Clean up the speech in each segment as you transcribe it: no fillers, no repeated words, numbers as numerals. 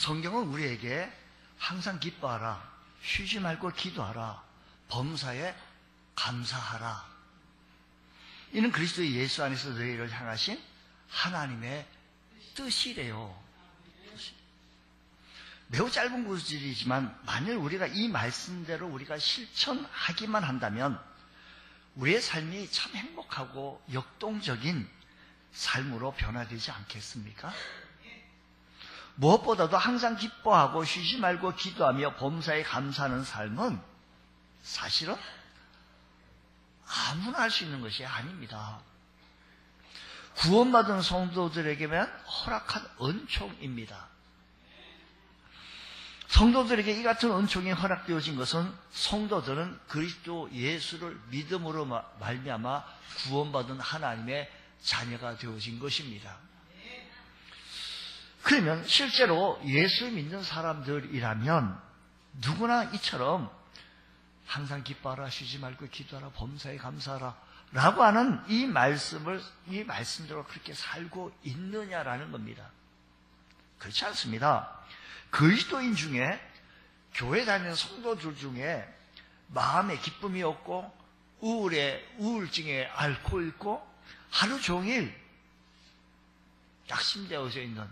성경은 우리에게 항상 기뻐하라, 쉬지 말고 기도하라, 범사에 감사하라. 이는 그리스도의 예수 안에서 너희를 향하신 하나님의 뜻이래요. 매우 짧은 구절이지만 만일 우리가 이 말씀대로 우리가 실천하기만 한다면 우리의 삶이 참 행복하고 역동적인 삶으로 변화되지 않겠습니까? 무엇보다도 항상 기뻐하고 쉬지 말고 기도하며 범사에 감사하는 삶은 사실은 아무나 할 수 있는 것이 아닙니다. 구원받은 성도들에게만 허락한 은총입니다. 성도들에게 이 같은 은총이 허락되어진 것은 성도들은 그리스도 예수를 믿음으로 말미암아 구원받은 하나님의 자녀가 되어진 것입니다. 그러면 실제로 예수 믿는 사람들이라면 누구나 이처럼 항상 기뻐하라, 쉬지 말고 기도하라, 범사에 감사하라 라고 하는 이 말씀대로 그렇게 살고 있느냐라는 겁니다. 그렇지 않습니다. 그리스도인 중에, 교회 다니는 성도들 중에 마음에 기쁨이 없고 우울증에 앓고 있고 하루 종일 낙심되어져 있는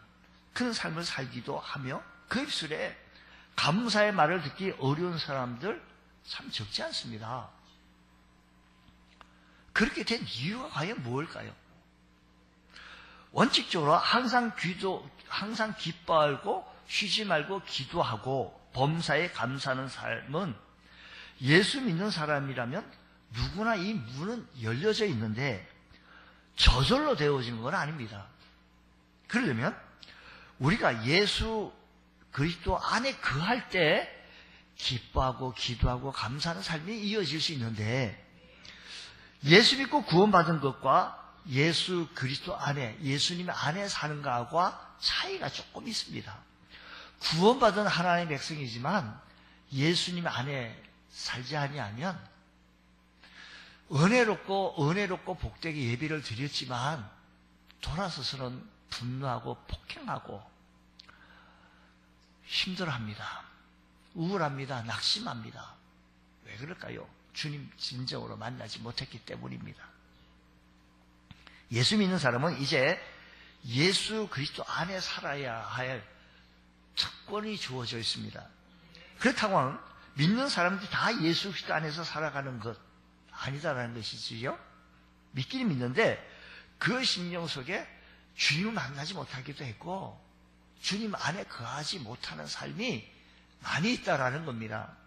그런 삶을 살기도 하며 그 입술에 감사의 말을 듣기 어려운 사람들 참 적지 않습니다. 그렇게 된 이유가 과연 무엇일까요? 원칙적으로 항상 기뻐하고 쉬지 말고 기도하고 범사에 감사하는 삶은 예수 믿는 사람이라면 누구나 이 문은 열려져 있는데 저절로 되어지는 건 아닙니다. 그러려면 우리가 예수 그리스도 안에 거할 때 기뻐하고 기도하고 감사하는 삶이 이어질 수 있는데 예수 믿고 구원받은 것과 예수 그리스도 안에, 예수님 안에 사는 것과 차이가 조금 있습니다. 구원받은 하나님의 백성이지만 예수님 안에 살지 아니하면 은혜롭고 복되게 예배를 드렸지만 돌아서서는 분노하고 폭행하고 힘들어합니다. 우울합니다. 낙심합니다. 왜 그럴까요? 주님 진정으로 만나지 못했기 때문입니다. 예수 믿는 사람은 이제 예수 그리스도 안에 살아야 할 특권이 주어져 있습니다. 그렇다고 하면 믿는 사람들이 다 예수 그리스도 안에서 살아가는 것 아니다라는 것이지요. 믿기는 믿는데 그 심령 속에 주님을 만나지 못하기도 했고 주님 안에 거하지 못하는 삶이 많이 있다라는 겁니다.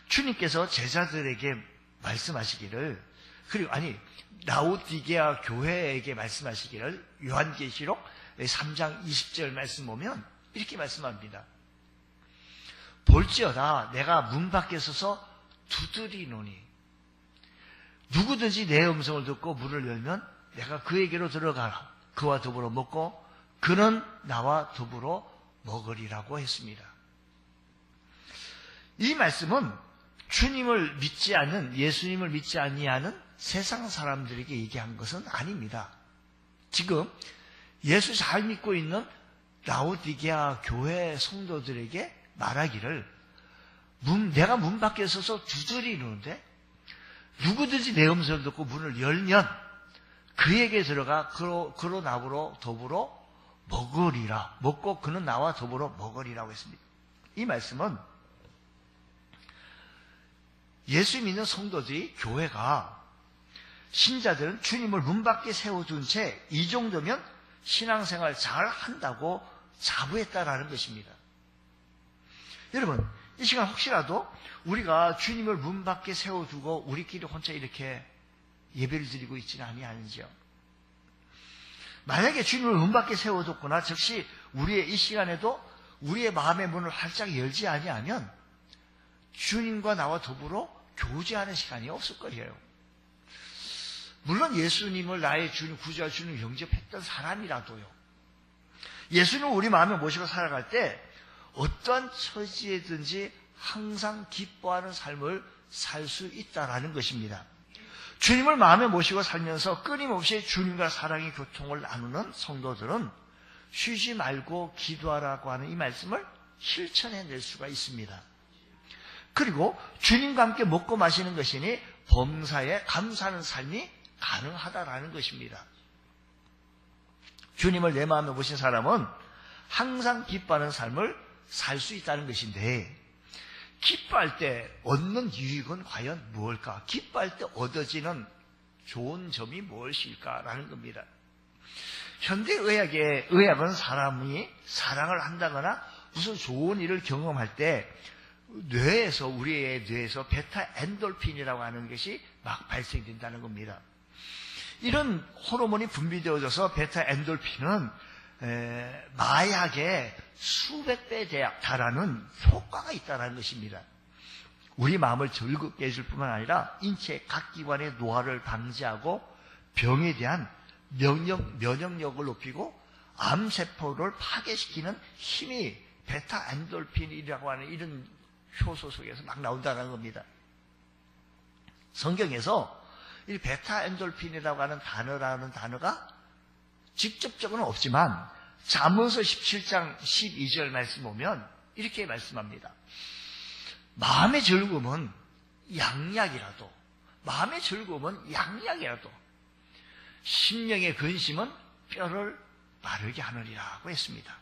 주님께서 제자들에게 말씀하시기를, 그리고 라오디게아 교회에게 말씀하시기를 요한계시록 3장 20절 말씀 보면 이렇게 말씀합니다. 볼지어다 내가 문 밖에 서서 두드리노니 누구든지 내 음성을 듣고 문을 열면 내가 그에게로 들어가라. 그와 더불어 먹고 그는 나와 더불어 먹으리라고 했습니다. 이 말씀은 주님을 믿지 않는, 예수님을 믿지 아니하는 세상 사람들에게 얘기한 것은 아닙니다. 지금 예수 잘 믿고 있는 라오디게아 교회 성도들에게 말하기를 내가 문 밖에 서서 두드리는데 누구든지 내 음성을 듣고 문을 열면 그에게 들어가 그로 나로 더불어 먹으리라. 먹고 그는 나와 더불어 먹으리라고 했습니다. 이 말씀은 예수 믿는 성도들이, 교회가, 신자들은 주님을 문 밖에 세워둔 채 이 정도면 신앙생활 잘 한다고 자부했다라는 것입니다. 여러분, 이 시간 혹시라도 우리가 주님을 문 밖에 세워두고 우리끼리 혼자 이렇게 예배를 드리고 있지는 아니하는지요? 만약에 주님을 문 밖에 세워뒀거나 즉시 우리의 이 시간에도 우리의 마음의 문을 활짝 열지 아니하면 주님과 나와 더불어 교제하는 시간이 없을 거예요. 물론 예수님을 나의 주님, 구주와 주님 영접했던 사람이라도요. 예수님을 우리 마음에 모시고 살아갈 때 어떠한 처지에든지 항상 기뻐하는 삶을 살 수 있다라는 것입니다. 주님을 마음에 모시고 살면서 끊임없이 주님과 사랑의 교통을 나누는 성도들은 쉬지 말고 기도하라고 하는 이 말씀을 실천해낼 수가 있습니다. 그리고 주님과 함께 먹고 마시는 것이니 범사에 감사하는 삶이 가능하다라는 것입니다. 주님을 내 마음에 모신 사람은 항상 기뻐하는 삶을 살 수 있다는 것인데, 기뻐할 때 얻는 유익은 과연 무엇일까? 기뻐할 때 얻어지는 좋은 점이 무엇일까라는 겁니다. 현대의학은 사람이 사랑을 한다거나 무슨 좋은 일을 경험할 때 우리의 뇌에서 베타 엔돌핀이라고 하는 것이 막 발생된다는 겁니다. 이런 호르몬이 분비되어져서 베타 엔돌핀은 마약의 수백 배 달하는 효과가 있다는 것입니다. 우리 마음을 즐겁게 해줄 뿐만 아니라 인체 각 기관의 노화를 방지하고 병에 대한 면역력을 높이고 암세포를 파괴시키는 힘이 베타 엔돌핀이라고 하는 이런 효소 속에서 막 나온다는 겁니다. 성경에서 이 베타 엔돌핀이라고 하는 단어가 직접적으로는 없지만 잠언서 17장 12절 말씀 보면 이렇게 말씀합니다. 마음의 즐거움은 양약이라도, 심령의 근심은 뼈를 마르게 하느니라고 했습니다.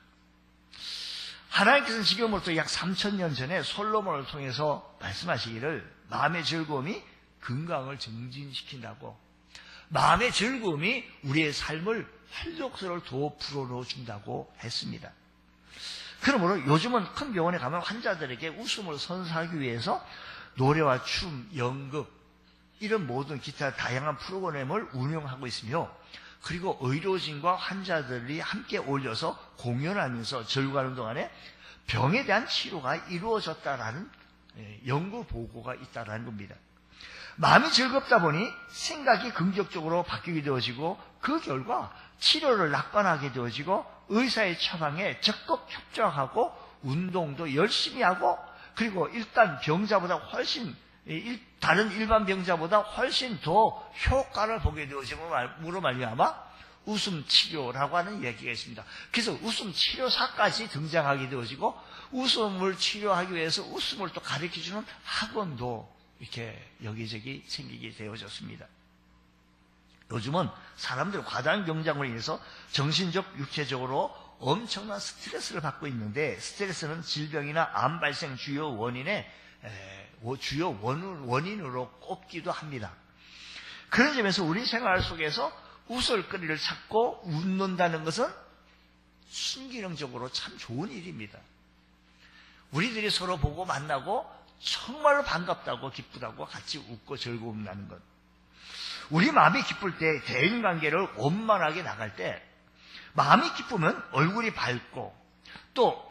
하나님께서는 지금부터 약 3000년 전에 솔로몬을 통해서 말씀하시기를 마음의 즐거움이 건강을 증진시킨다고, 마음의 즐거움이 우리의 삶을 활력소를 더 불어넣어 준다고 했습니다. 그러므로 요즘은 큰 병원에 가면 환자들에게 웃음을 선사하기 위해서 노래와 춤, 연극 이런 모든 기타 다양한 프로그램을 운영하고 있으며, 그리고 의료진과 환자들이 함께 어울려서 공연하면서 즐거워하는 동안에 병에 대한 치료가 이루어졌다라는 연구 보고가 있다라는 겁니다. 마음이 즐겁다 보니 생각이 긍정적으로 바뀌게 되어지고, 그 결과 치료를 낙관하게 되어지고, 의사의 처방에 적극 협조하고 운동도 열심히 하고, 그리고 일단 병자보다 훨씬 다른 일반 병자보다 훨씬 더 효과를 보게 되어짐으로 말미암아 웃음 치료라고 하는 얘기가 있습니다. 그래서 웃음 치료사까지 등장하게 되어지고, 웃음을 치료하기 위해서 웃음을 또 가르쳐주는 학원도 이렇게 여기저기 생기게 되어졌습니다. 요즘은 사람들 과다한 경장으로 인해서 정신적, 육체적으로 엄청난 스트레스를 받고 있는데, 스트레스는 질병이나 암 발생 주요 원인으로 꼽기도 합니다. 그런 점에서 우리 생활 속에서 웃을거리를 찾고 웃는다는 것은 순기능적으로 참 좋은 일입니다. 우리들이 서로 보고 만나고 정말로 반갑다고 기쁘다고 같이 웃고 즐거움 나는 것. 우리 마음이 기쁠 때, 대인관계를 원만하게 나갈 때 마음이 기쁘면 얼굴이 밝고, 또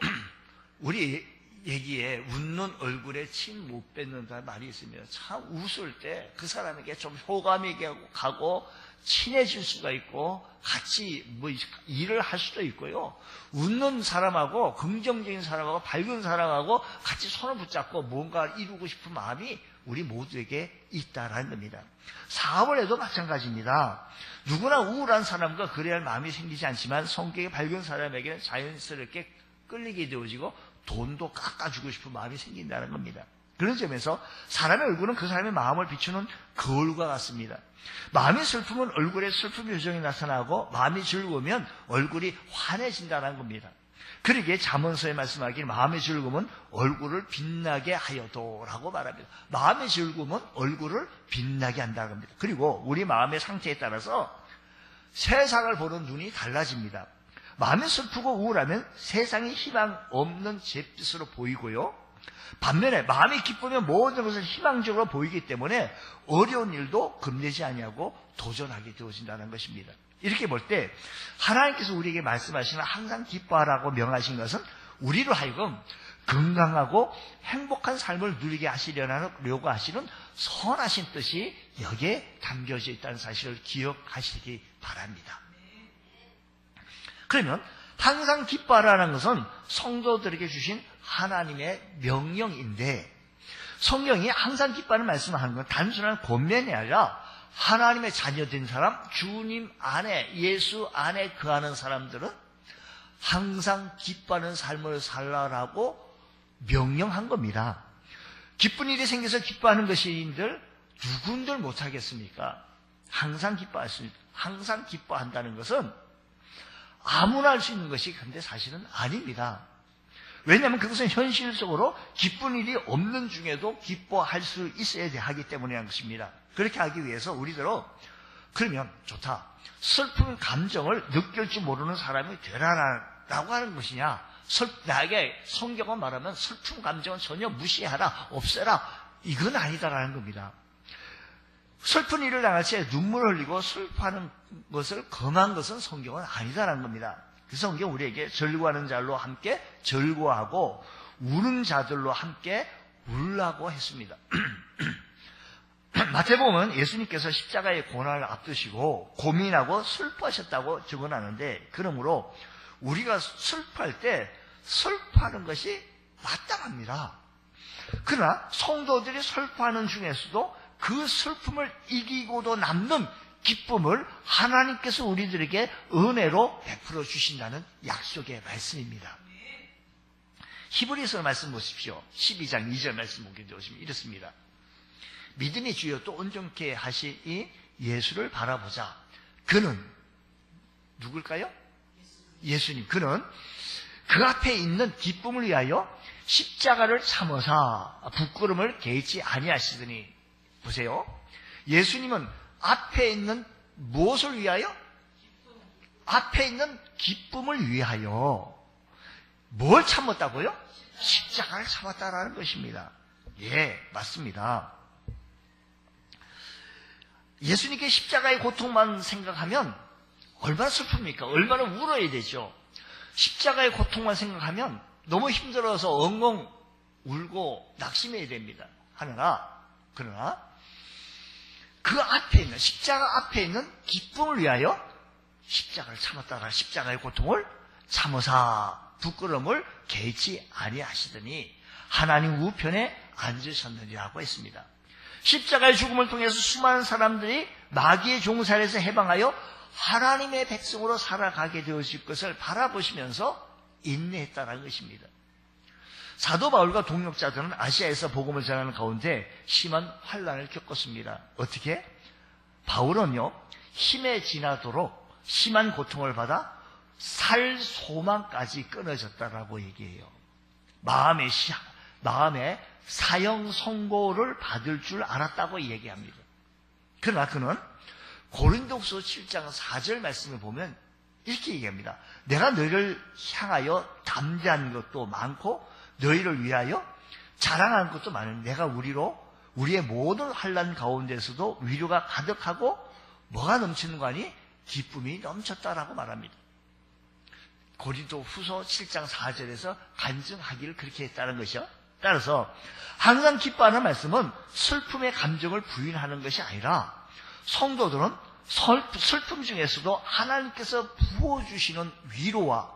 우리 얘기에 웃는 얼굴에 침 못 뱉는다는 말이 있습니다. 참 웃을 때 그 사람에게 좀 호감이 가고 친해질 수가 있고 같이 일을 할 수도 있고요. 웃는 사람하고 긍정적인 사람하고 밝은 사람하고 같이 손을 붙잡고 뭔가 이루고 싶은 마음이 우리 모두에게 있다라는 겁니다. 사업을 해도 마찬가지입니다. 누구나 우울한 사람과 그래야 할 마음이 생기지 않지만 성격이 밝은 사람에게는 자연스럽게 끌리게 되어지고 돈도 깎아주고 싶은 마음이 생긴다는 겁니다. 그런 점에서 사람의 얼굴은 그 사람의 마음을 비추는 거울과 같습니다. 마음이 슬프면 얼굴에 슬픈 표정이 나타나고, 마음이 즐거우면 얼굴이 환해진다는 겁니다. 그러기에 잠언서에 말씀하기를 마음의 즐거움은 얼굴을 빛나게 하여도라고 말합니다. 마음의 즐거움은 얼굴을 빛나게 한다는 겁니다. 그리고 우리 마음의 상태에 따라서 세상을 보는 눈이 달라집니다. 마음이 슬프고 우울하면 세상이 희망 없는 잿빛으로 보이고요. 반면에 마음이 기쁘면 모든 것을 희망적으로 보이기 때문에 어려운 일도 겁내지 아니하고 도전하게 되어진다는 것입니다. 이렇게 볼 때 하나님께서 우리에게 말씀하시는 항상 기뻐하라고 명하신 것은 우리로 하여금 건강하고 행복한 삶을 누리게 하시려고 하시는 선하신 뜻이 여기에 담겨져 있다는 사실을 기억하시기 바랍니다. 그러면 항상 기뻐하라는 것은 성도들에게 주신 하나님의 명령인데, 성경이 항상 기뻐하는 말씀을 하는 건 단순한 권면이 아니라 하나님의 자녀된 사람, 주님 안에, 예수 안에 거하는 사람들은 항상 기뻐하는 삶을 살라라고 명령한 겁니다. 기쁜 일이 생겨서 기뻐하는 것인들 누군들 못하겠습니까? 항상 항상 기뻐한다는 것은 아무나 할 수 있는 것이 근데 사실은 아닙니다. 왜냐하면 그것은 현실적으로 기쁜 일이 없는 중에도 기뻐할 수 있어야 하기 때문이라는 것입니다. 그렇게 하기 위해서 우리들은 그러면 좋다. 슬픈 감정을 느낄 줄 모르는 사람이 되라라고 하는 것이냐? 나에게 성경은 말하면 슬픈 감정은 전혀 무시하라, 없애라, 이건 아니다라는 겁니다. 슬픈 일을 당할 때 눈물을 흘리고 슬퍼하는 것을 금한 것은 성경은 아니다라는 겁니다. 그 성경 우리에게 절구하는 자들로 함께 절구하고 우는 자들로 함께 울라고 했습니다. 마태복음은 예수님께서 십자가의 고난을 앞두시고 고민하고 슬퍼하셨다고 적어놨는데, 그러므로 우리가 슬퍼할 때 슬퍼하는 것이 마땅합니다. 그러나 성도들이 슬퍼하는 중에서도 그 슬픔을 이기고도 남는 기쁨을 하나님께서 우리들에게 은혜로 베풀어 주신다는 약속의 말씀입니다. 히브리서 말씀 보십시오. 12장 2절 말씀 보게 되시면 이렇습니다. 믿음의 주여 또 온전케 하시니 예수를 바라보자. 그는 누굴까요? 예수님. 그는 그 앞에 있는 기쁨을 위하여 십자가를 참으사 부끄러움을 개의치 아니하시더니. 보세요. 예수님은 앞에 있는 무엇을 위하여? 앞에 있는 기쁨을 위하여 뭘 참았다고요? 십자가를 참았다라는 것입니다. 예, 맞습니다. 예수님께 십자가의 고통만 생각하면 얼마나 슬픕니까? 얼마나 울어야 되죠. 십자가의 고통만 생각하면 너무 힘들어서 엉엉 울고 낙심해야 됩니다. 그러나 그 앞에 있는, 십자가 앞에 있는 기쁨을 위하여 십자가를 참았다가 십자가의 고통을 참으사 부끄러움을 개의치 아니하시더니 하나님 우편에 앉으셨느니라고 했습니다. 십자가의 죽음을 통해서 수많은 사람들이 마귀의 종살에서 해방하여 하나님의 백성으로 살아가게 되어질 것을 바라보시면서 인내했다는 것입니다. 사도 바울과 동역자들은 아시아에서 복음을 전하는 가운데 심한 환난을 겪었습니다. 어떻게? 바울은요, 힘에 지나도록 심한 고통을 받아 살 소망까지 끊어졌다라고 얘기해요. 마음의 사형 선고를 받을 줄 알았다고 얘기합니다. 그러나 그는 고린도후서 7장 4절 말씀을 보면 이렇게 얘기합니다. 내가 너희를 향하여 담대한 것도 많고 너희를 위하여 자랑하는 것도 많은데 내가 우리의 모든 환난 가운데서도 위로가 가득하고 뭐가 넘치는 거 아니? 기쁨이 넘쳤다라고 말합니다. 고린도후서 7장 4절에서 간증하기를 그렇게 했다는 것이요. 따라서 항상 기뻐하는 말씀은 슬픔의 감정을 부인하는 것이 아니라 성도들은 슬픔 중에서도 하나님께서 부어주시는 위로와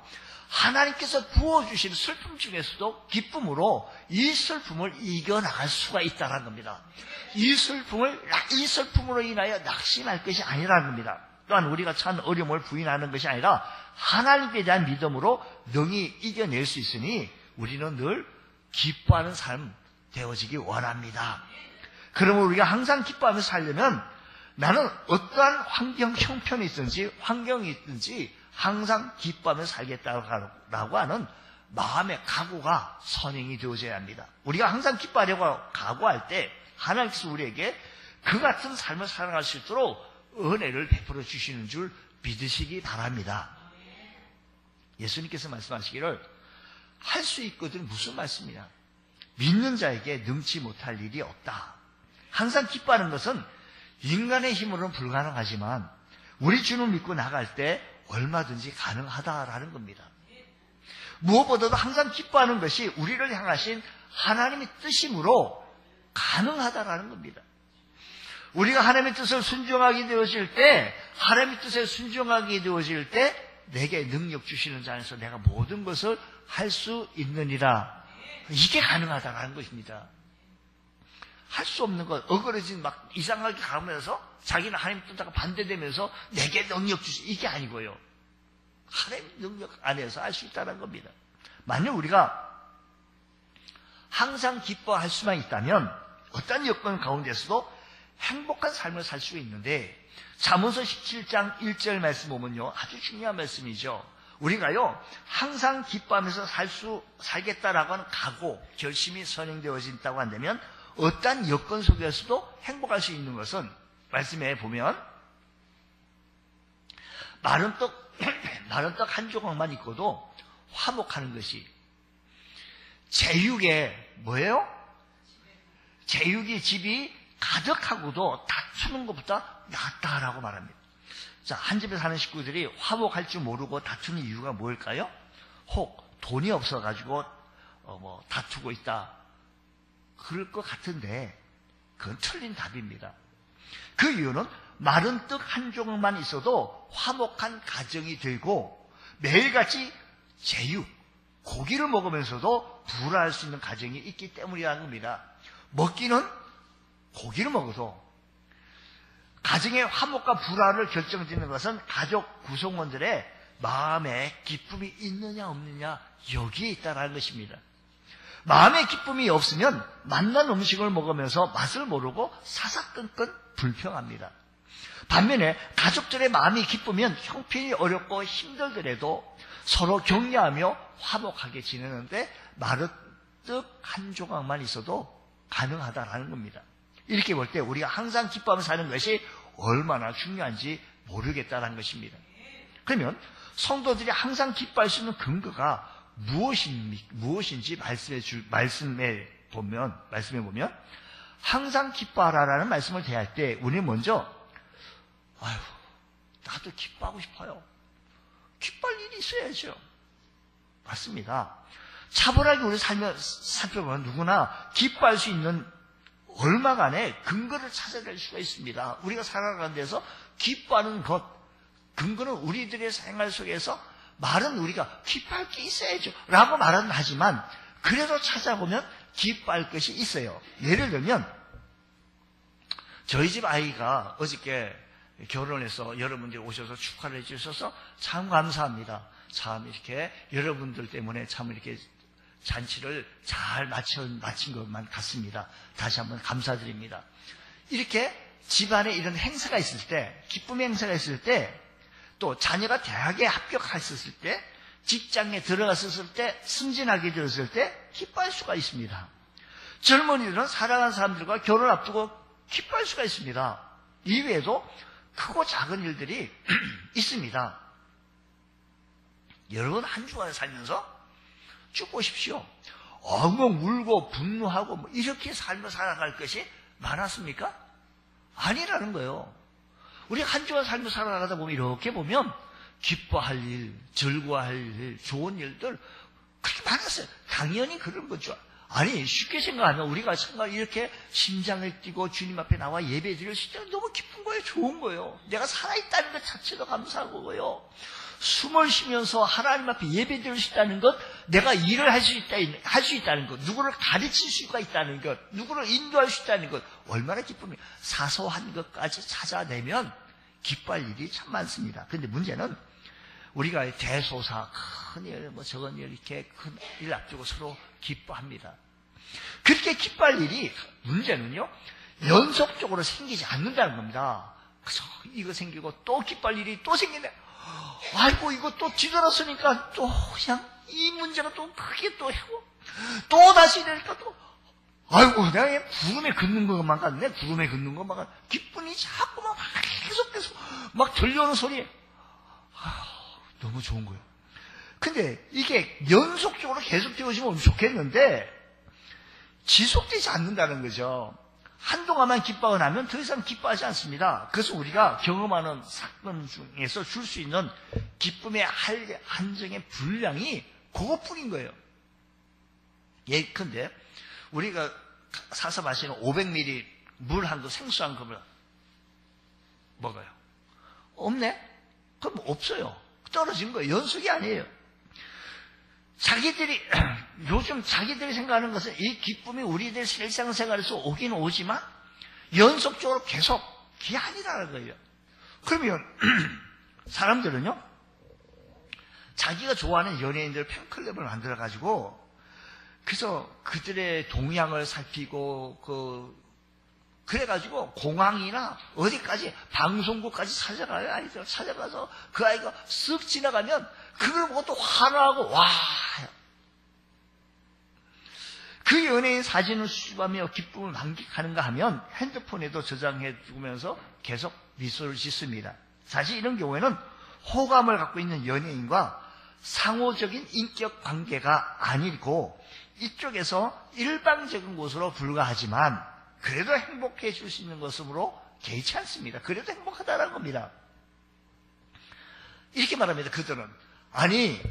하나님께서 부어주시는 슬픔 중에서도 기쁨으로 이 슬픔을 이겨나갈 수가 있다는 겁니다. 이 슬픔으로 인하여 낙심할 것이 아니라는 겁니다. 또한 우리가 처한 어려움을 부인하는 것이 아니라 하나님께 대한 믿음으로 능히 이겨낼 수 있으니 우리는 늘 기뻐하는 삶 되어지기 원합니다. 그러면 우리가 항상 기뻐하면서 살려면 나는 어떠한 형편이 있든지 환경이 있든지 항상 기뻐하면서 살겠다고 하는 마음의 각오가 선행이 되어져야 합니다. 우리가 항상 기뻐하려고 각오할 때 하나님께서 우리에게 그 같은 삶을 살아갈 수 있도록 은혜를 베풀어 주시는 줄 믿으시기 바랍니다. 예수님께서 말씀하시기를 할 수 있거든 무슨 말씀이냐? 믿는 자에게 능치 못할 일이 없다. 항상 기뻐하는 것은 인간의 힘으로는 불가능하지만 우리 주를 믿고 나갈 때 얼마든지 가능하다라는 겁니다. 무엇보다도 항상 기뻐하는 것이 우리를 향하신 하나님의 뜻이므로 가능하다라는 겁니다. 우리가 하나님의 뜻을 순종하게 되어질 때, 하나님의 뜻에 순종하게 되어질 때 내게 능력 주시는 자 안에서 내가 모든 것을 할 수 있느니라. 이게 가능하다라는 것입니다. 할 수 없는 것, 어그러진 막 이상하게 가면서 자기는 하나님 뜻하고 반대되면서 내게 능력 주시, 이게 아니고요. 하나님의 능력 안에서 할 수 있다는 겁니다. 만약 우리가 항상 기뻐할 수만 있다면 어떤 여건 가운데서도 행복한 삶을 살 수 있는데, 잠언서 17장 1절 말씀 보면요, 아주 중요한 말씀이죠. 우리가요 항상 기뻐하면서 살겠다라고 하는 각오, 결심이 선행되어진다고 한다면 어떤 여건 속에서도 행복할 수 있는 것은, 말씀에 보면 마른 떡 한 조각만 있고도 화목하는 것이, 제육에 뭐예요? 제육이 집이 가득하고도 다투는 것보다 낫다라고 말합니다. 자, 한 집에 사는 식구들이 화목할 줄 모르고 다투는 이유가 뭘까요? 혹 돈이 없어가지고 다투고 있다, 그럴 것 같은데 그건 틀린 답입니다. 그 이유는 마른 떡 한 조각만 있어도 화목한 가정이 되고, 매일같이 제육, 고기를 먹으면서도 불화할 수 있는 가정이 있기 때문이라는 겁니다. 먹기는 고기를 먹어도 가정의 화목과 불화를 결정짓는 것은 가족 구성원들의 마음에 기쁨이 있느냐 없느냐, 여기에 있다는 것입니다. 마음의 기쁨이 없으면 맛난 음식을 먹으면서 맛을 모르고 사사건건 불평합니다. 반면에 가족들의 마음이 기쁘면 형편이 어렵고 힘들더라도 서로 격려하며 화목하게 지내는데 마른 떡 한 조각만 있어도 가능하다라는 겁니다. 이렇게 볼 때 우리가 항상 기뻐하며 사는 것이 얼마나 중요한지 모르겠다는 것입니다. 그러면 성도들이 항상 기뻐할 수 있는 근거가 무엇인지 말씀에 보면 항상 기뻐하라라는 말씀을 대할 때 우리는 먼저 나도 기뻐하고 싶어요. 기뻐할 일이 있어야죠. 맞습니다. 차분하게 우리 삶을 살펴보면 누구나 기뻐할 수 있는 얼마간의 근거를 찾아낼 수가 있습니다. 우리가 살아가는 데서 기뻐하는 것, 근거는 우리들의 생활 속에서 말은 우리가 기뻐할 게 있어야죠 라고 말은 하지만, 그래도 찾아보면 기뻐할 것이 있어요. 예를 들면 저희 집 아이가 어저께 결혼해서 여러분들이 오셔서 축하를 해주셔서 참 감사합니다. 참 이렇게 여러분들 때문에 참 이렇게 잔치를 잘 마친 것만 같습니다. 다시 한번 감사드립니다. 이렇게 집안에 이런 행사가 있을 때, 기쁨의 행사가 있을 때, 또 자녀가 대학에 합격했을 때, 직장에 들어갔을 때, 승진하게 되었을 때 기뻐할 수가 있습니다. 젊은이들은 사랑하는 사람들과 결혼 앞두고 기뻐할 수가 있습니다. 이외에도 크고 작은 일들이 있습니다. 여러분 한 주간 살면서 쭉 보십시오. 엉엉 울고 분노하고 이렇게 삶을 살아갈 것이 많았습니까? 아니라는 거예요. 우리 한 주간 삶을 살아가다 보면 이렇게 보면 기뻐할 일, 즐거워할 일, 좋은 일들 그렇게 많았어요. 당연히 그런 거죠. 아니 쉽게 생각하면 우리가 정말 이렇게 심장을 뛰고 주님 앞에 나와 예배 드릴 수 있다는 너무 기쁜 거예요. 좋은 거예요. 내가 살아있다는 것 자체도 감사한 거고요. 숨을 쉬면서 하나님 앞에 예배 드릴 수 있다는 것, 내가 일을 할 수 있다는 것, 누구를 가르칠 수가 있다는 것, 누구를 인도할 수 있다는 것, 얼마나 기쁨이. 사소한 것까지 찾아내면 기뻐할 일이 참 많습니다. 그런데 문제는 우리가 대소사, 큰 일, 적은 일, 이렇게 큰 일 앞두고 서로 기뻐합니다. 그렇게 기뻐할 일이, 문제는요, 연속적으로 생기지 않는다는 겁니다. 그래서 이거 생기고 또 기뻐할 일이 또 생기네. 아이고, 이거 또 뒤돌았으니까 또 그냥 이 문제가 또 크게 또 하고, 또 다시 이러니까 또, 아이고, 내가 구름에 긋는 것만 같네. 구름에 긋는 것만 같네. 기쁨이 자꾸 막 계속 막 들려오는 소리에, 너무 좋은 거예요. 근데 이게 연속적으로 계속 되어지면 좋겠는데 지속되지 않는다는 거죠. 한동안만 기뻐하고 나면 더 이상 기뻐하지 않습니다. 그래서 우리가 경험하는 사건 중에서 줄 수 있는 기쁨의 한정의 분량이 그것뿐인 거예요. 예컨대 우리가 사서 마시는 500ml 물 한 컵, 생수 한 컵을 먹어요. 없네? 그럼 없어요. 떨어진 거예요. 연속이 아니에요. 요즘 자기들이 생각하는 것은 이 기쁨이 우리들 일상생활에서 오긴 오지만 연속적으로 계속 그게 아니라는 거예요. 그러면 사람들은요, 자기가 좋아하는 연예인들 팬클럽을 만들어가지고 그래서 그들의 동향을 살피고 그래가지고 공항이나 어디까지 방송국까지 찾아가요. 아이들 찾아가서 그 아이가 쓱 지나가면 그걸 보고 또 환호하고 와. 그 연예인 사진을 수집하며 기쁨을 만끽하는가 하면 핸드폰에도 저장해 두면서 계속 미소를 짓습니다. 사실 이런 경우에는 호감을 갖고 있는 연예인과 상호적인 인격 관계가 아니고 이쪽에서 일방적인 것으로 불과하지만 그래도 행복해 줄 수 있는 것으로 개의치 않습니다. 그래도 행복하다는 겁니다. 이렇게 말합니다. 그들은 아니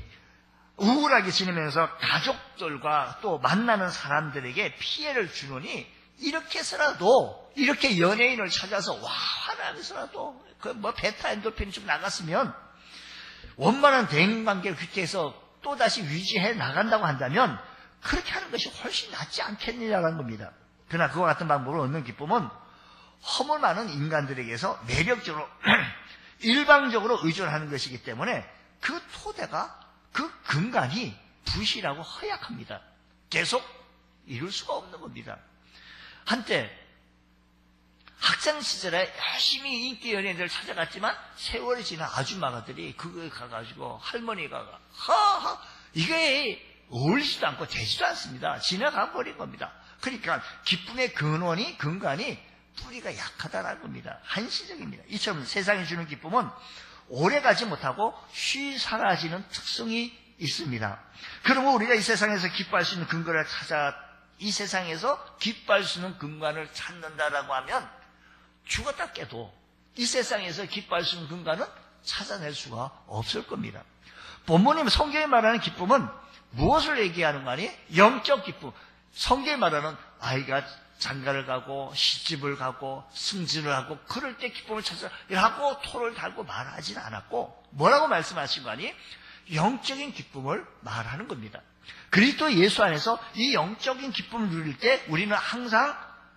우울하게 지내면서 가족들과 또 만나는 사람들에게 피해를 주느니 이렇게 해서라도 이렇게 연예인을 찾아서 와 화나면서라도 그 뭐 베타 엔도핀이 좀 나갔으면 원만한 대인관계를 그렇게 해서 또다시 유지해 나간다고 한다면 그렇게 하는 것이 훨씬 낫지 않겠느냐라는 겁니다. 그러나 그와 같은 방법을 얻는 기쁨은 허물 많은 인간들에게서 매력적으로 일방적으로 의존하는 것이기 때문에 그 토대가 그 근간이 부실하고 허약합니다. 계속 이룰 수가 없는 겁니다. 한때 학창시절에 열심히 인기 연예인들을 찾아갔지만 세월이 지나 아줌마가들이 그거에 가가지고 할머니가 하하 이게 어울리지도 않고 되지도 않습니다. 지나가 버린 겁니다. 그러니까 기쁨의 근간이 뿌리가 약하다는 겁니다. 한시적입니다. 이처럼 세상이 주는 기쁨은 오래가지 못하고 쉬 사라지는 특성이 있습니다. 그러면 우리가 이 세상에서 기뻐할 수 있는 근거를 찾아 이 세상에서 기뻐할 수 있는 근간을 찾는다라고 하면 죽었다 깨도 이 세상에서 기뻐할 수 있는 근간은 찾아낼 수가 없을 겁니다. 본문이 성경이 말하는 기쁨은 무엇을 얘기하는 거 아니? 영적 기쁨. 성경이 말하는 아이가 장가를 가고 시집을 가고 승진을 하고 그럴 때 기쁨을 찾아 하고 토를 달고 말하지는 않았고 뭐라고 말씀하신 거 아니? 영적인 기쁨을 말하는 겁니다. 그리스도 예수 안에서 이 영적인 기쁨을 누릴 때 우리는 항상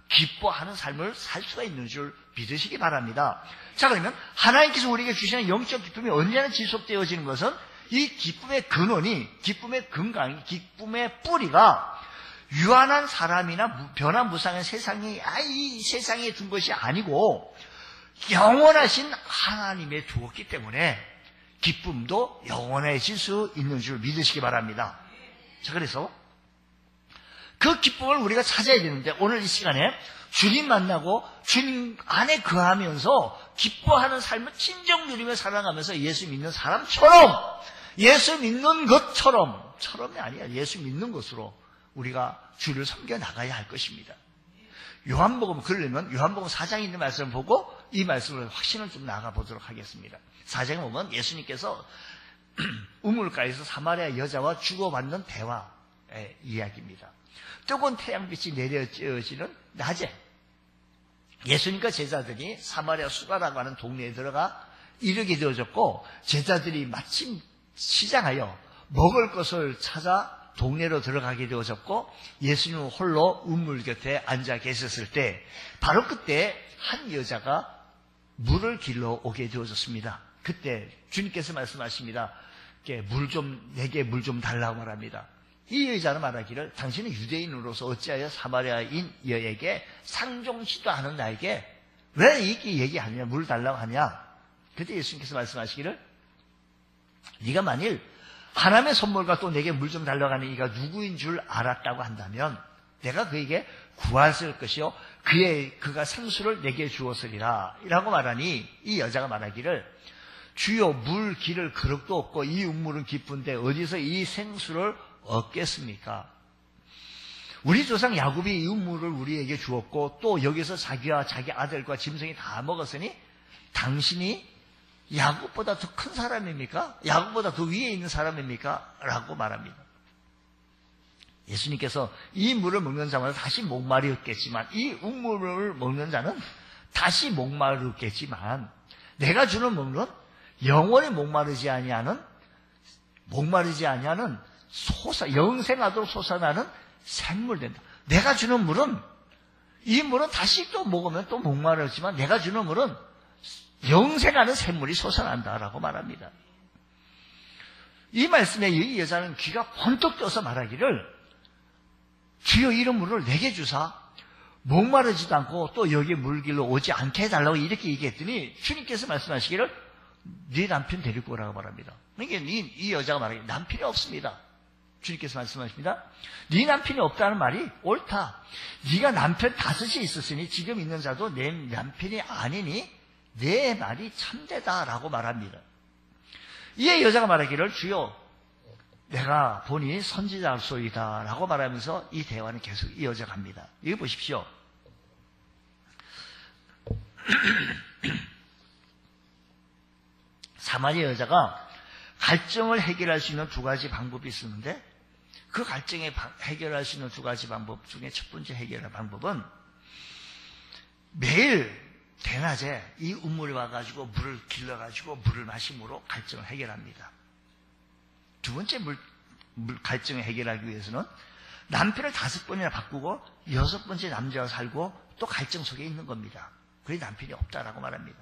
기뻐하는 삶을 살 수가 있는 줄 믿으시기 바랍니다. 자, 그러면 하나님께서 우리에게 주시는 영적 기쁨이 언제나 지속되어지는 것은 이 기쁨의 근원이, 기쁨의 근간이, 기쁨의 뿌리가 유한한 사람이나 변화무쌍한 세상이 이 세상에 둔 것이 아니고 영원하신 하나님에 두었기 때문에 기쁨도 영원해질 수 있는 줄 믿으시기 바랍니다. 자, 그래서 그 기쁨을 우리가 찾아야 되는데 오늘 이 시간에 주님 만나고 주님 안에 거하면서 기뻐하는 삶을 친정 누리며 살아가면서 예수 믿는 사람처럼 예수 믿는 것처럼 처럼이 아니야. 예수 믿는 것으로 우리가 주를 섬겨 나가야 할 것입니다. 요한복음 그러려면 요한복음 4장에 있는 말씀을 보고 이 말씀을 확신을 좀 나가보도록 하겠습니다. 4장에 보면 예수님께서 우물가에서 사마리아 여자와 주고받는 대화의 이야기입니다. 뜨거운 태양빛이 내려지는 낮에 예수님과 제자들이 사마리아 수가라고 하는 동네에 들어가 이르게 되어졌고 제자들이 마침 시장하여 먹을 것을 찾아 동네로 들어가게 되어졌고 예수님은 홀로 우물 곁에 앉아 계셨을 때 바로 그때 한 여자가 물을 길러 오게 되어졌습니다. 그때 주님께서 말씀하십니다. 내게 물 좀 달라고 말합니다. 이 여자는 말하기를 당신은 유대인으로서 어찌하여 사마리아인 여에게 상종치도 않은 나에게 왜 이렇게 얘기하냐 물 달라고 하냐. 그때 예수님께서 말씀하시기를 네가 만일 하나님의 선물과 또 내게 물 좀 달라고 하는 이가 누구인 줄 알았다고 한다면 내가 그에게 구하실 것이요 그가 생수를 내게 주었으리라 라고 말하니 이 여자가 말하기를 주여 물 기를 그릇도 없고 이 우물은 깊은데 어디서 이 생수를 얻겠습니까? 우리 조상 야곱이 이 우물을 우리에게 주었고 또 여기서 자기와 자기 아들과 짐승이 다 먹었으니 당신이 야곱보다 더 큰 사람입니까? 야곱보다 더 위에 있는 사람입니까? 라고 말합니다. 예수님께서 이 물을 먹는 자마다 다시 목마르겠지만 이 우물을 먹는 자는 다시 목마르겠지만 내가 주는 물은 영원히 목마르지 아니하는 영생하도록 솟아나는 샘물 된다. 내가 주는 물은 이 물은 다시 또 먹으면 또 목마르지만 내가 주는 물은 영생하는 샘물이 솟아난다라고 말합니다. 이 말씀에 이 여자는 귀가 번쩍 떠서 말하기를 주여 이런 물을 내게 주사 목마르지도 않고 또 여기 물길로 오지 않게 해달라고 이렇게 얘기했더니 주님께서 말씀하시기를 네 남편 데리고 오라고 말합니다. 그러니까 이 여자가 말하기를 남편이 없습니다. 주님께서 말씀하십니다. 네 남편이 없다는 말이 옳다. 네가 남편 5이 있었으니 지금 있는 자도 내 남편이 아니니 내 말이 참되다라고 말합니다. 이에 여자가 말하기를 주여 내가 보니 선지자소이다 라고 말하면서 이 대화는 계속 이어져 갑니다. 이거 보십시오. 사마리아 여자가 갈증을 해결할 수 있는 2가지 방법이 있었는데 그 갈증에 해결할 수 있는 2가지 방법 중에 첫 번째 해결할 방법은 매일 대낮에 이 우물에 와가지고 물을 길러가지고 물을 마심으로 갈증을 해결합니다. 두 번째 갈증을 해결하기 위해서는 남편을 5번이나 바꾸고 6번째 남자와 살고 또 갈증 속에 있는 겁니다. 그래 남편이 없다라고 말합니다.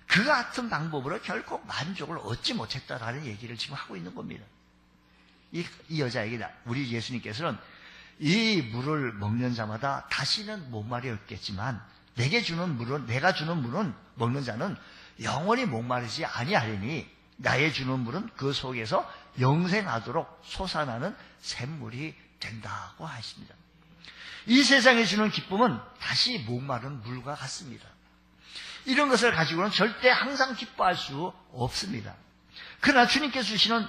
그 같은 방법으로 결코 만족을 얻지 못했다라는 얘기를 지금 하고 있는 겁니다. 이 여자에게 우리 예수님께서는 이 물을 먹는 자마다 다시는 목마리 없겠지만 내가 주는 물은 먹는 자는 영원히 목마르지 아니하리니 나의 주는 물은 그 속에서 영생하도록 솟아나는 샘물이 된다고 하십니다. 이 세상에 주는 기쁨은 다시 목마른 물과 같습니다. 이런 것을 가지고는 절대 항상 기뻐할 수 없습니다. 그러나 주님께서 주시는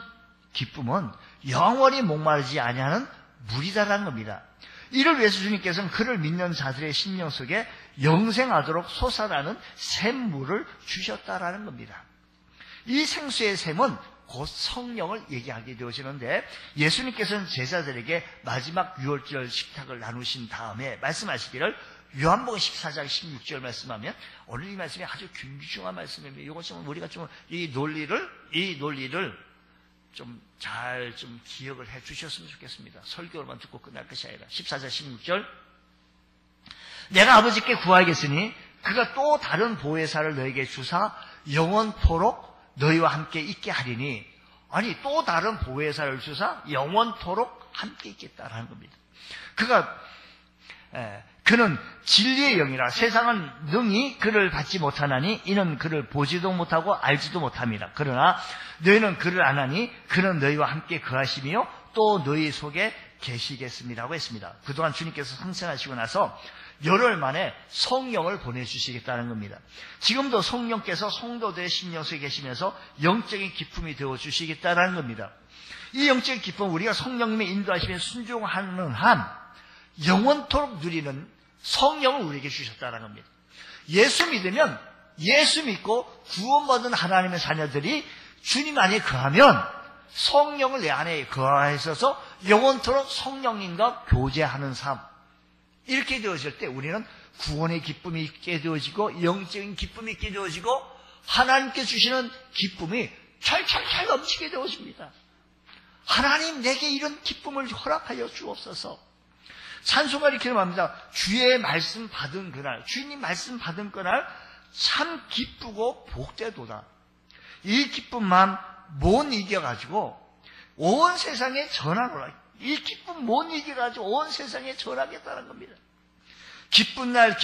기쁨은 영원히 목마르지 아니하는 물이다라는 겁니다. 이를 위해서 주님께서는 그를 믿는 자들의 심령 속에 영생하도록 솟아나는 샘물을 주셨다라는 겁니다. 이 생수의 샘은 곧 성령을 얘기하게 되어지는데 예수님께서는 제자들에게 마지막 6월절 식탁을 나누신 다음에 말씀하시기를 요한복음 14장 16절 말씀하면 오늘 이 말씀이 아주 귀중한 말씀입니다. 이것은 우리가 좀 이 논리를 좀 잘 기억을 해 주셨으면 좋겠습니다. 설교로만 듣고 끝날 것이 아니라 14장 16절 내가 아버지께 구하겠으니 그가 또 다른 보혜사를 너에게 주사 영원토록 너희와 함께 있게 하리니 아니 또 다른 보혜사를 주사 영원토록 함께 있겠다라는 겁니다. 그는 진리의 영이라 세상은 능히 그를 받지 못하나니 이는 그를 보지도 못하고 알지도 못합니다. 그러나 너희는 그를 아나니 그는 너희와 함께 거하시며 또 너희 속에 계시겠습니다라고 했습니다. 그동안 주님께서 승천하시고 나서 열흘 만에 성령을 보내주시겠다는 겁니다. 지금도 성령께서 성도들의 심령 속에 계시면서 영적인 기쁨이 되어주시겠다는 겁니다. 이 영적인 기쁨은 우리가 성령님의 인도하심에 순종하는 한 영원토록 누리는 성령을 우리에게 주셨다는 겁니다. 예수 믿으면 예수 믿고 구원받은 하나님의 자녀들이 주님 안에 거하면 성령을 내 안에 거하셔서 영원토록 성령님과 교제하는 삶 이렇게 되어질 때 우리는 구원의 기쁨이 있게 되어지고 영적인 기쁨이 있게 되어지고 하나님께 주시는 기쁨이 철철철 넘치게 되어집니다. 하나님 내게 이런 기쁨을 허락하여 주옵소서. 찬송가 이렇게 말합니다. 주의 말씀 받은 그날, 주님 말씀 받은 그날 참 기쁘고 복되도다. 이 기쁨만 못 이겨가지고 온 세상에 전하노라. 이 기쁨 못 이겨가지고 온 세상에 전하겠다는 겁니다. 기쁜 날,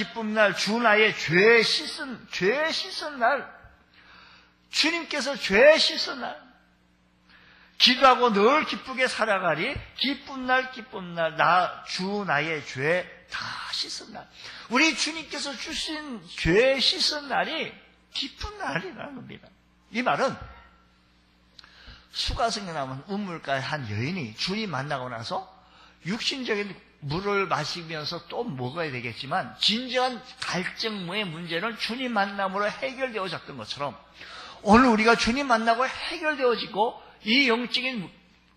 주 나의 죄 씻은 날, 주님께서 죄 씻은 날, 기도하고 늘 기쁘게 살아가리. 기쁜 날, 주 나의 죄 다 씻은 날. 우리 주님께서 주신 죄 씻은 날이 기쁜 날이라는 겁니다. 이 말은 수가성에 나오는 우물가의 한 여인이 주님 만나고 나서 육신적인 물을 마시면서 또 먹어야 되겠지만 진정한 갈증의 문제는 주님 만남으로 해결되어졌던 것처럼 오늘 우리가 주님 만나고 해결되어지고 이 영적인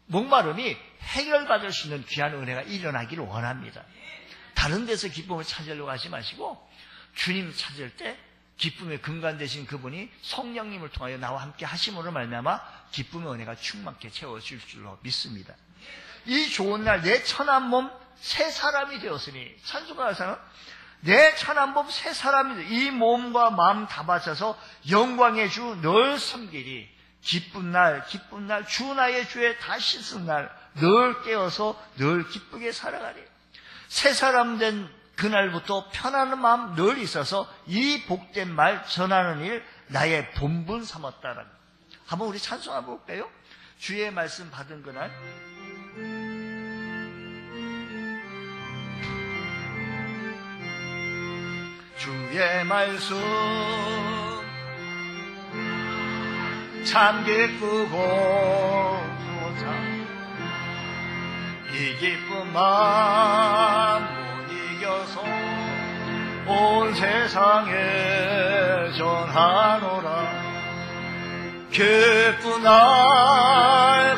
목마름이 해결받을 수 있는 귀한 은혜가 일어나기를 원합니다. 다른 데서 기쁨을 찾으려고 하지 마시고 주님 찾을 때 기쁨의 근간 되신 그분이 성령님을 통하여 나와 함께 하심으로 말미암아 기쁨의 은혜가 충만케 채워질 줄로 믿습니다. 이 좋은 날 내 천한 몸 새 사람이 되었으니 찬송가에서는 내 천한 몸 새 사람이 이 몸과 마음 다 바쳐서 영광의 주 늘 섬기리. 기쁜 날, 주 나의 죄 다 씻은 날, 늘 깨어서 늘 기쁘게 살아가리. 새 사람 된 그날부터 편안한 마음 늘 있어서 이 복된 말 전하는 일 나의 본분 삼았다라는. 한번 우리 찬송 한번 볼까요? 주의 말씀 받은 그날. 주의 말씀 참 기쁘고 이 기쁜 마음 못 이겨서 온 세상에 전하노라. 기쁜 날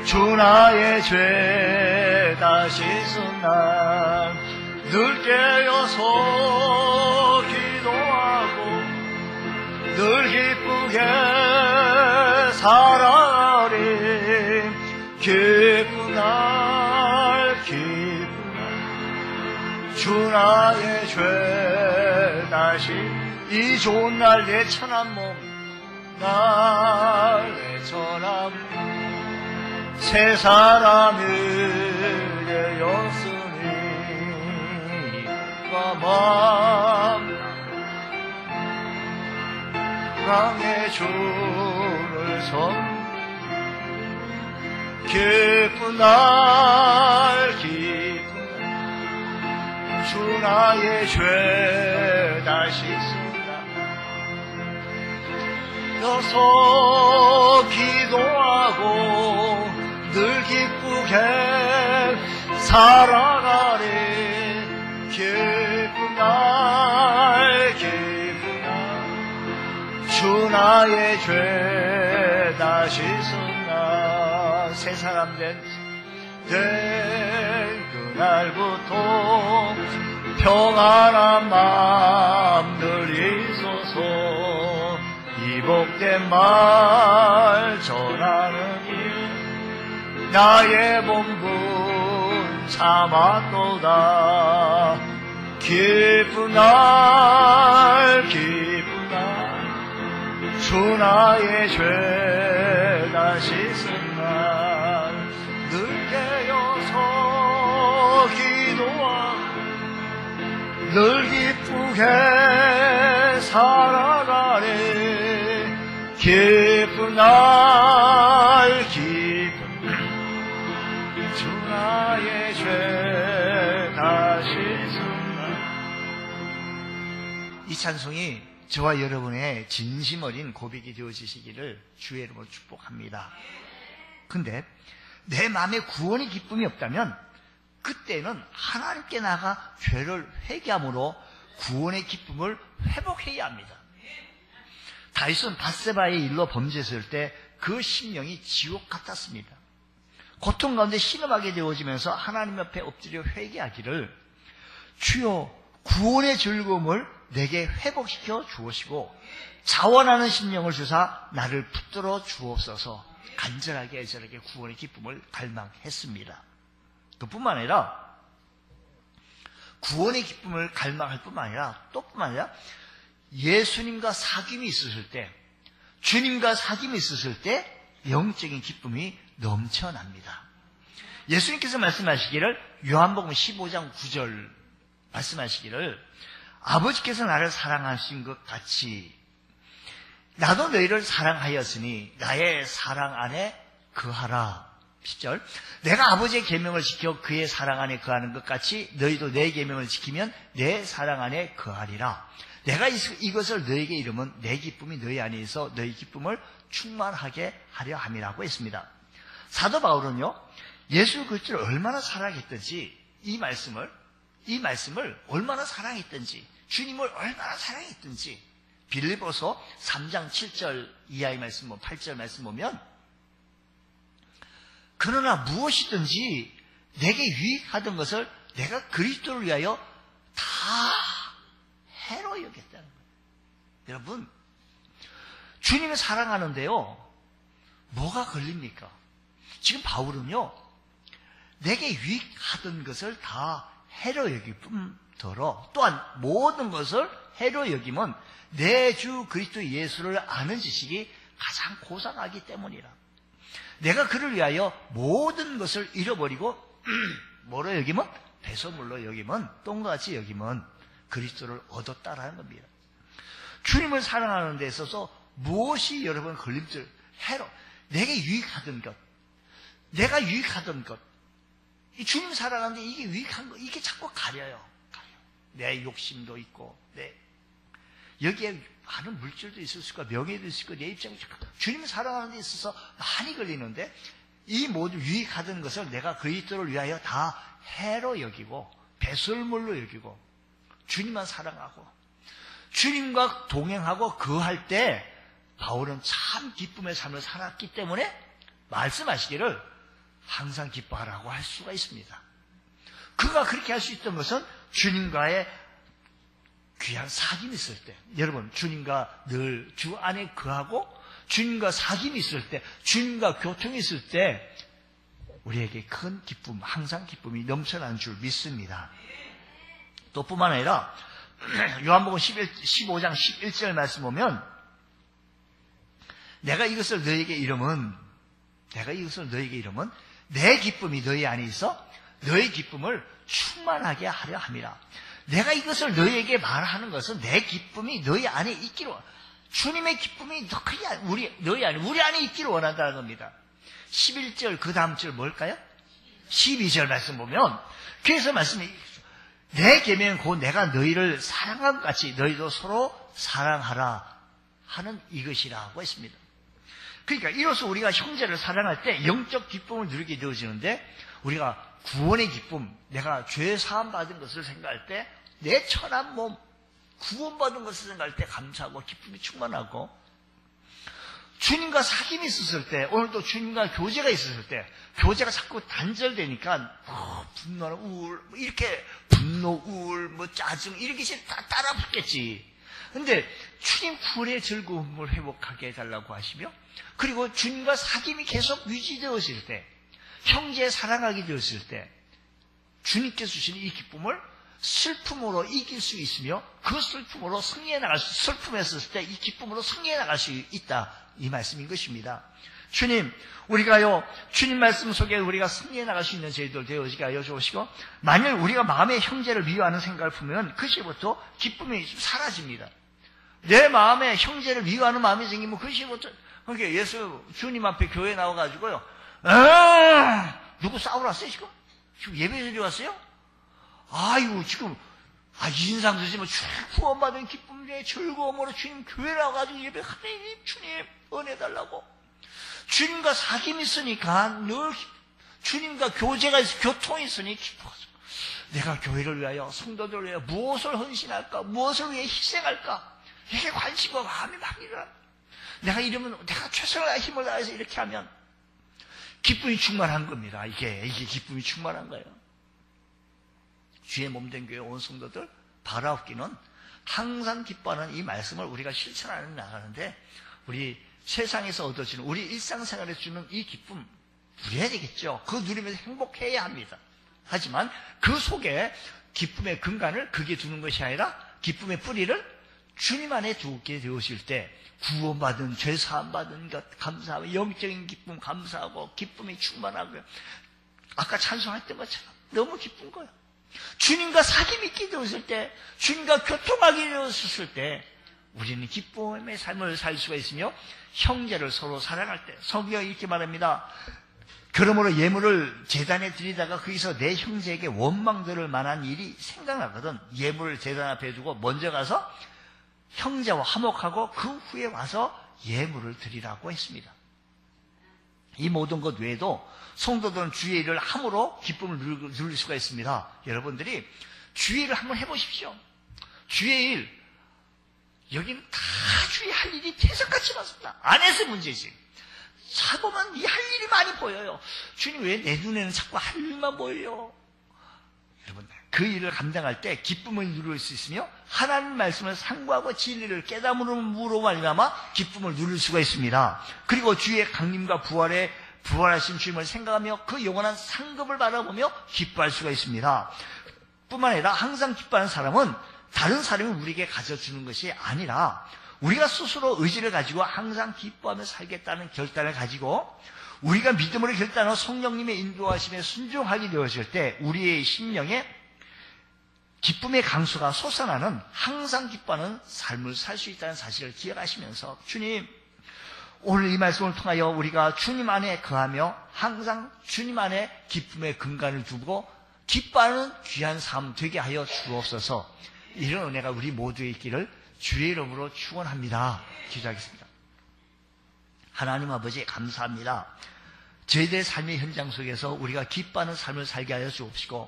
주 나의 죄 다 씻은 날 늘 깨어서 기도하고 늘 기쁘게 살아가리. 기쁜 날 주 나의 죄 다시 이 좋은 날 내 천한 몸 내 천한 몸 새 사람이 되었으니 사랑의 주를 섬 기쁜 날 주 나의 죄 다시 쓴다. 여서 기도하고 늘 기쁘게 살아가리. 기쁜 날 주 나의 죄 다시 쓴다. 새 사람 된 그날부터 평안한 마음 늘 있어서 이 복된 말 전하는 일 나의 본분 참았도다. 기쁜 날 주 나의 죄 다 씻은 날 늘 깨어서 기도하고 늘 기쁘게 살아가리. 기쁜 날 주 나의 죄 다 씻은 날. 이 찬송이 저와 여러분의 진심 어린 고백이 되어지시기를 주의 이름으로 축복합니다. 근데 내 마음에 구원의 기쁨이 없다면 그때는 하나님께 나가 죄를 회개함으로 구원의 기쁨을 회복해야 합니다. 다윗은 밧세바의 일로 범죄했을 때 그 심령이 지옥 같았습니다. 고통 가운데 신음하게 되어지면서 하나님 옆에 엎드려 회개하기를 주여 구원의 즐거움을 내게 회복시켜 주옵시고 자원하는 심령을 주사 나를 붙들어 주옵소서 간절하게 애절하게 구원의 기쁨을 갈망했습니다. 그뿐만 아니라 구원의 기쁨을 갈망할 뿐만 아니라 예수님과 사귐이 있으실 때 주님과 사귐이 있으실 때 영적인 기쁨이 넘쳐납니다. 예수님께서 말씀하시기를 요한복음 15장 9절 말씀하시기를 아버지께서 나를 사랑하신 것 같이 나도 너희를 사랑하였으니 나의 사랑 안에 거하라. 10절 내가 아버지의 계명을 지켜 그의 사랑 안에 거하는 것 같이 너희도 내 계명을 지키면 내 사랑 안에 거하리라. 내가 이것을 너희에게 이르면 내 기쁨이 너희 안에 있어 너희 기쁨을 충만하게 하려 함이라고 했습니다. 사도 바울은요 예수 그리스도를 얼마나 사랑했든지 이 말씀을 얼마나 사랑했든지 주님을 얼마나 사랑했든지 빌립보서 3장 7절 이하의 말씀 8절 말씀 보면 그러나 무엇이든지 내게 유익하던 것을 내가 그리스도를 위하여 다 해로 여겼다는 거예요. 여러분 주님을 사랑하는데요 뭐가 걸립니까? 지금 바울은요 내게 유익하던 것을 다 해로 여길 뿐더러 또한 모든 것을 해로 여김은 내 주 그리스도 예수를 아는 지식이 가장 고상하기 때문이라. 내가 그를 위하여 모든 것을 잃어버리고 뭐로 여김은? 배설물로 여김은, 똥과 같이 여김은 그리스도를 얻었다라는 겁니다. 주님을 사랑하는 데 있어서 무엇이 여러분 걸림질, 해로, 내게 유익하던 것, 내가 유익하던 것, 이 주님 사랑하는데 이게 유익한 거, 이게 자꾸 가려요. 내 욕심도 있고, 여기에 많은 물질도 있을 수 있고, 명예도 있을 거고, 내 입장이 주님 사랑하는 데 있어서 많이 걸리는데, 이 모든 유익하던 것을 내가 그리스도를 위하여 다 해로 여기고, 배설물로 여기고, 주님만 사랑하고, 주님과 동행하고 거할 때, 바울은 참 기쁨의 삶을 살았기 때문에, 말씀하시기를 항상 기뻐하라고 할 수가 있습니다. 그가 그렇게 할 수 있던 것은 주님과의 귀한 사귐이 있을 때, 여러분 주님과 늘 주 안에 거하고 주님과 사귐이 있을 때, 주님과 교통이 있을 때 우리에게 큰 기쁨, 항상 기쁨이 넘쳐나는 줄 믿습니다. 또 뿐만 아니라 요한복음 15장 11절 말씀 보면 내가 이것을 너에게 이름은 내 기쁨이 너희 안에 있어 너희 기쁨을 충만하게 하려 함이라. 내가 이것을 너희에게 말하는 것은 내 기쁨이 너희 안에 있기로, 주님의 기쁨이 너희 안에, 우리 안에 있기를 원한다는 겁니다. 11절 그 다음 절 뭘까요? 12절 말씀 보면, 그래서 말씀이 내 계명은 곧 내가 너희를 사랑한 것 같이 너희도 서로 사랑하라 하는 이것이라고 했습니다. 그러니까 이로써 우리가 형제를 사랑할 때 영적 기쁨을 누리게 되어지는데, 우리가 구원의 기쁨, 내가 죄 사함 받은 것을 생각할 때, 내 천한 몸 구원받은 것을 생각할 때 감사하고 기쁨이 충만하고, 주님과 사귐이 있었을 때, 오늘도 주님과 교제가 있었을 때, 교제가 자꾸 단절되니까 분노나 우울, 이렇게 분노, 우울, 짜증 이렇게 따라 붙겠지. 근데 주님 불의 즐거움을 회복하게 해달라고 하시며, 그리고 주님과 사귐이 계속 유지되었을 때, 형제 사랑하게 되었을 때, 주님께서 주시는 이 기쁨을 슬픔으로 이길 수 있으며, 그 슬픔으로 승리해 나갈 수, 슬픔했을 때 이 기쁨으로 승리해 나갈 수 있다, 이 말씀인 것입니다. 주님, 우리가요, 주님 말씀 속에 우리가 승리해 나갈 수 있는 저희들 되어지게 하여 주시고, 만일 우리가 마음의 형제를 미워하는 생각을 품으면 그것부터 기쁨이 사라집니다. 내 마음에 형제를 미워하는 마음이 생기면 그것부터, 그러니까 예수, 주님 앞에 교회 나와가지고요, 누구 싸우러 왔어요, 지금? 지금 예배드리러 왔어요? 아이고, 지금, 인상 쓰시면 구원받은 기쁨에 즐거움으로 주님 교회 나와가지고 예배, 하나님, 주님, 은혜 달라고. 주님과 사귐이 있으니까 늘 주님과 교제가 있어, 교통이 있으니 기뻐서 내가 교회를 위하여, 성도들을 위하여 무엇을 헌신할까, 무엇을 위해 희생할까, 이게 관심과 마음이 막 일어나. 내가 이러면, 내가 최선을 다해 힘을 다해서 이렇게 하면 기쁨이 충만한 겁니다. 이게 기쁨이 충만한 거예요. 주의 몸된 교회 온 성도들 바라옵기는 항상 기뻐하는 이 말씀을 우리가 실천하는 나가는데, 우리 세상에서 얻어지는, 우리 일상생활에서 주는 이 기쁨 누려야 되겠죠. 그거 누리면서 행복해야 합니다. 하지만 그 속에 기쁨의 근간을 그게 두는 것이 아니라 기쁨의 뿌리를 주님 안에 두게 되었을 때, 구원받은, 죄 사함 받은 것 감사하고, 영적인 기쁨 감사하고, 기쁨이 충만하고요. 아까 찬송했던 것처럼 너무 기쁜 거예요. 주님과 사귐이 있게 되었을 때, 주님과 교통하게 되었을 때 우리는 기쁨의 삶을 살 수가 있으며, 형제를 서로 사랑할 때, 성경이 이렇게 말합니다. 그러므로 예물을 제단에 드리다가 거기서 내 형제에게 원망 들을 만한 일이 생각나거든 예물을 제단 앞에 두고 먼저 가서 형제와 화목하고 그 후에 와서 예물을 드리라고 했습니다. 이 모든 것 외에도 성도들은 주의 일을 함으로 기쁨을 누릴 수가 있습니다. 여러분들이 주의 일을 한번 해보십시오. 주의 일, 여기는 다 주의 할 일이 대석같이 많습니다. 안 해서 문제지. 사보면 이 할 일이 많이 보여요. 주님 왜 내 눈에는 자꾸 할 일만 보여요? 여러분, 그 일을 감당할 때 기쁨을 누릴 수 있으며, 하나님 말씀을 상고하고 진리를 깨달음으로 말미암아 기쁨을 누릴 수가 있습니다. 그리고 주의 강림과 부활하신 주님을 생각하며 그 영원한 상급을 바라보며 기뻐할 수가 있습니다. 뿐만 아니라 항상 기뻐하는 사람은 다른 사람이 우리에게 가져주는 것이 아니라 우리가 스스로 의지를 가지고 항상 기뻐하며 살겠다는 결단을 가지고 우리가 믿음으로 결단하고 성령님의 인도하심에 순종하게 되어질 때 우리의 심령에 기쁨의 강수가 솟아나는 항상 기뻐하는 삶을 살 수 있다는 사실을 기억하시면서 주님, 오늘 이 말씀을 통하여 우리가 주님 안에 거하며 항상 주님 안에 기쁨의 근간을 두고 기뻐하는 귀한 삶 되게 하여 주옵소서. 이런 은혜가 우리 모두에 있기를 주의 이름으로 축원합니다. 기도하겠습니다. 하나님 아버지 감사합니다. 저희들의 삶의 현장 속에서 우리가 기뻐하는 삶을 살게 하여 주옵시고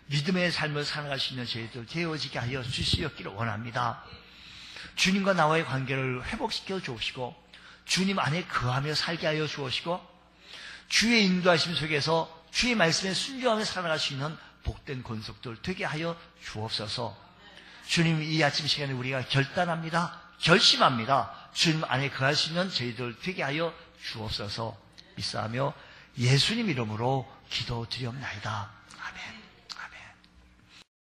믿음의 삶을 살아갈 수 있는 저희들 되어지게 하여 주시옵기를 원합니다. 주님과 나와의 관계를 회복시켜 주옵시고 주님 안에 거하며 살게 하여 주옵시고 주의 인도하심 속에서 주의 말씀에 순종하며 살아갈 수 있는 복된 권속들 되게 하여 주옵소서. 주님, 이 아침 시간에 우리가 결단합니다. 결심합니다. 주님 안에 거할 수 있는 저희들 되게 하여 주옵소서. 믿사하며 예수님 이름으로 기도드리옵나이다. 아멘. 아멘.